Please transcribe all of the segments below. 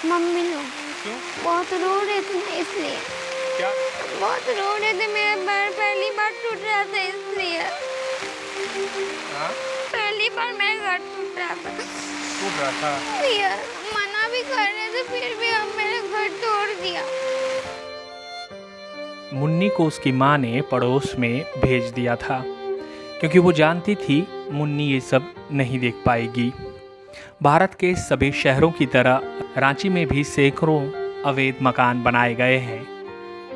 Mummy लोग क्यों? बहुत रो रहे थे ना इसलिए। क्या? बहुत रो रहे थे, मेरा पैर पहली बार टूट रहा था इसलिए। हाँ? पहली बार मेरा घर टूट रहा था। टूट रहा था? भैया मना भी कर रहे थे फिर भी अब मेरा घर तोड़ दिया। मुन्नी को उसकी माँ ने पड़ोस में भेज दिया था क्योंकि वो जानती थी मुन्नी ये सब नहीं देख पाएगी। भारत के सभी शहरों की तरह रांची में भी सैकड़ों अवैध मकान बनाए गए हैं।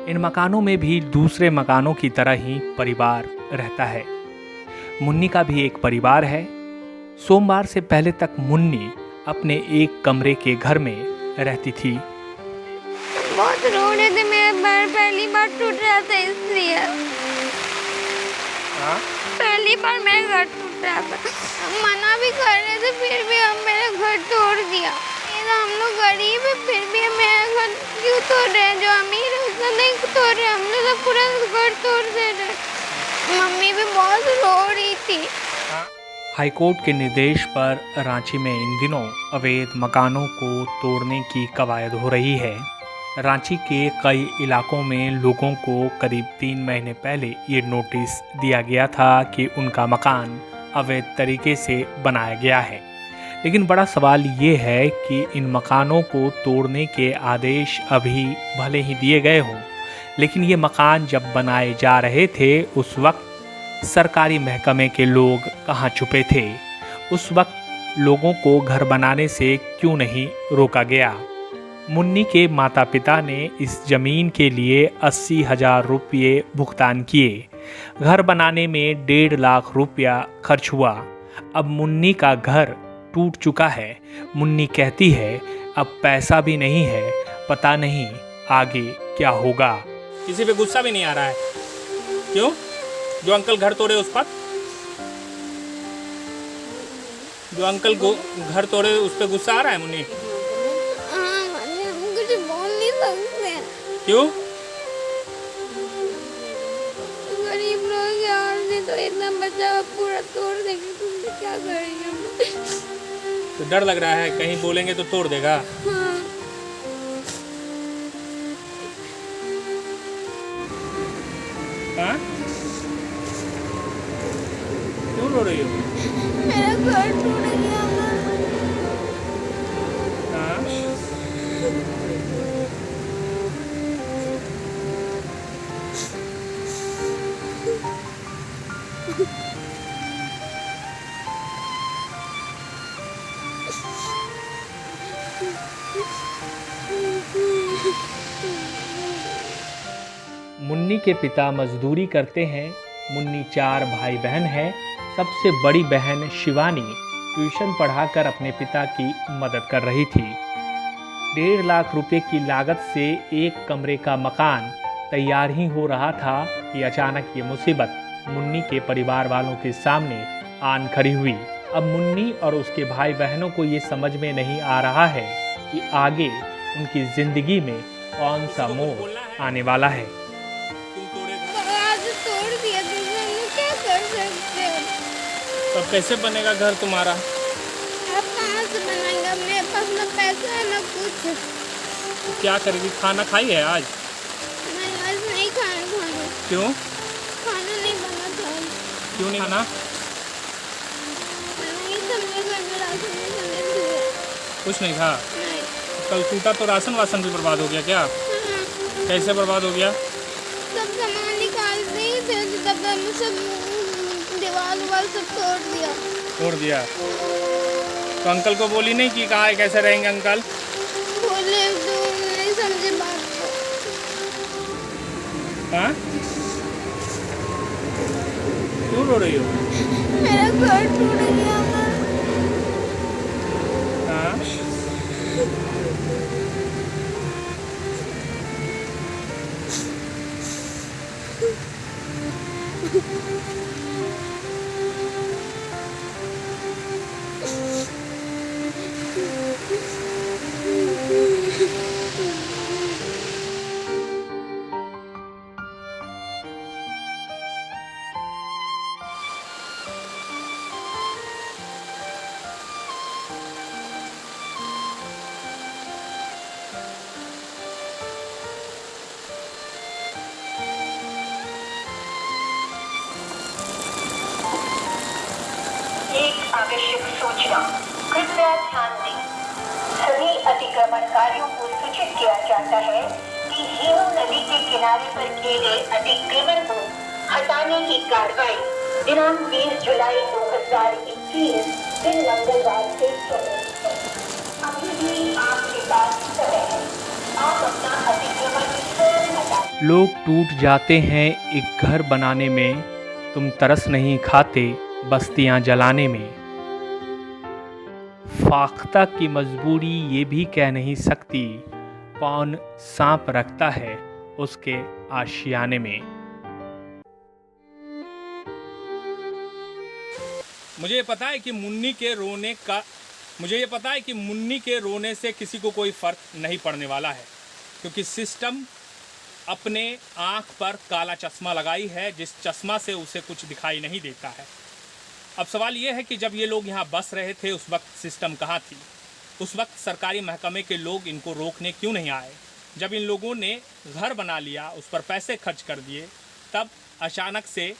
इन मकानों में भी दूसरे मकानों की तरह ही परिवार रहता है। मुन्नी का भी एक परिवार है। सोमवार से पहले तक मुन्नी अपने एक कमरे के घर में रहती थी। बहुत रो रहे थे, मेरा पैर पहली बार टूट रहा था इसलिए। हाँ? पहली बार मेरा घर टूट रहा था। मना भी कर रहे थे फिर भी अब मेरा घर तोड़ दिया। हम लोग गरीब है फिर भी मेरा घर क्यों तोड़ रहे हैं? जो अमीर है उसका नहीं तोड़ रहे, हम लोग तो पूरा घर तोड़ दे रहे। मम्मी भी बहुत रो रही थी। हाँ? हाईकोर्ट के निर्देश पर रांची में इन दिनों अवैध मकानों को तोड़ने की कवायद हो रही है। रांची के कई इलाकों में लोगों को करीब 3 महीने पहले ये नोटिस दिया गया था कि उनका मकान अवैध तरीके से बनाया गया है। लेकिन बड़ा सवाल ये है कि इन मकानों को तोड़ने के आदेश अभी भले ही दिए गए हों, लेकिन ये मकान जब बनाए जा रहे थे उस वक्त सरकारी महकमे के लोग कहाँ छुपे थे? उस वक्त लोगों को घर बनाने से क्यों नहीं रोका गया? मुन्नी के माता पिता ने इस जमीन के लिए 80,000 रुपये भुगतान किए। घर बनाने में 1.5 लाख रुपया खर्च हुआ। अब मुन्नी का घर टूट चुका है। मुन्नी कहती है अब पैसा भी नहीं है, पता नहीं आगे क्या होगा। किसी पे गुस्सा भी नहीं आ रहा है? क्यों? जो अंकल घर तोड़े उस पर? जो अंकल घर तोड़े उस पर गुस्सा आ रहा है मुन्नी? हम कुछ बोल नहीं सकते। क्यों? गरीब लोग यार ने तो इतना बचा पूरा तोड़ देंगे, तुम क्या करेंगे? तो डर लग रहा है कहीं बोलेंगे तो तोड़ देगा? हाँ। हाँ? क्यों रो रही हो? मेरा घर टूट गया। हाँ? मुन्नी के पिता मजदूरी करते हैं। मुन्नी 4 भाई बहन है। सबसे बड़ी बहन शिवानी ट्यूशन पढ़ाकर अपने पिता की मदद कर रही थी। 1.5 लाख रुपए की लागत से एक कमरे का मकान तैयार ही हो रहा था कि अचानक ये मुसीबत मुन्नी के परिवार वालों के सामने आन खड़ी हुई। अब मुन्नी और उसके भाई बहनों को ये समझ में नहीं आ रहा है कि आगे उनकी ज़िंदगी में कौन सा मोड़ आने वाला है। तुम तोड़ेगा? आज तोड़ दिया तो हम लोग क्या कर सकते हैं? तब कैसे बनेगा घर तुम्हारा? अब कहाँ से बनाएंगे? मेरे पास ना पैसा है ना कुछ। तो क्या करेगी? खाना खाई है आज? नहीं आज नहीं खाना। क्यों? खाना नहीं बना था। क्यों नहीं खाना? नहीं समझे घर में राशन नहीं समझे दिए। कुछ नहीं खा? नहीं। कल टूटा तो राशन वासन भी बर्बाद हो गया क्या? हाँ, कैसे बर्बाद हो गया? सब सामान निकाल दिए थे तब हम सब दीवार उवार सब तोड़ दिया। तोड़ दिया? तो अंकल को बोली नहीं कि कहाँ है, कैसे रहेंगे अंकल? बोले तो नहीं समझे बात को। हाँ? क्यों रो रही हो? मेरा घर टूट गया। हाँ? आवश्यक सूचना कृपया ध्यान दें। सभी अतिक्रमणकारियों को सूचित किया जाता है कि हेमू नदी के किनारे पर किए गए अतिक्रमण को हटाने की कार्रवाई दिनांक 20 जुलाई 2021 दिन मंगलवार से चलेगी। अभी भी आपके पास समय है, आप अपना अतिक्रमण स्वयं हटाएं। लोग टूट जाते हैं एक घर बनाने में, तुम तरस नहीं खाते बस्तियां जलाने में। फाख्ता की मजबूरी ये भी कह नहीं सकती, कौन सांप रखता है उसके आशियाने में। मुझे ये पता है कि मुन्नी के रोने से किसी को कोई फ़र्क नहीं पड़ने वाला है, क्योंकि सिस्टम अपने आँख पर काला चश्मा लगाई है, जिस चश्मा से उसे कुछ दिखाई नहीं देता है। अब सवाल ये है कि जब ये लोग यहाँ बस रहे थे उस वक्त सिस्टम कहाँ थी? उस वक्त सरकारी महकमे के लोग इनको रोकने क्यों नहीं आए? जब इन लोगों ने घर बना लिया, उस पर पैसे खर्च कर दिए, तब अचानक से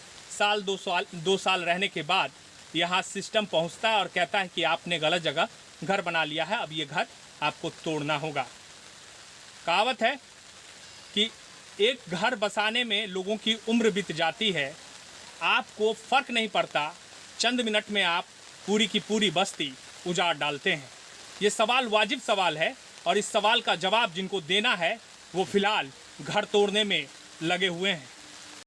दो साल रहने के बाद यहाँ सिस्टम पहुँचता है और कहता है कि आपने गलत जगह घर बना लिया है, अब ये घर आपको तोड़ना होगा। कहावत है कि एक घर बसाने में लोगों की उम्र बीत जाती है, आपको फ़र्क नहीं पड़ता, चंद मिनट में आप पूरी की पूरी बस्ती उजाड़ डालते हैं। ये सवाल वाजिब सवाल है और इस सवाल का जवाब जिनको देना है वो फ़िलहाल घर तोड़ने में लगे हुए हैं।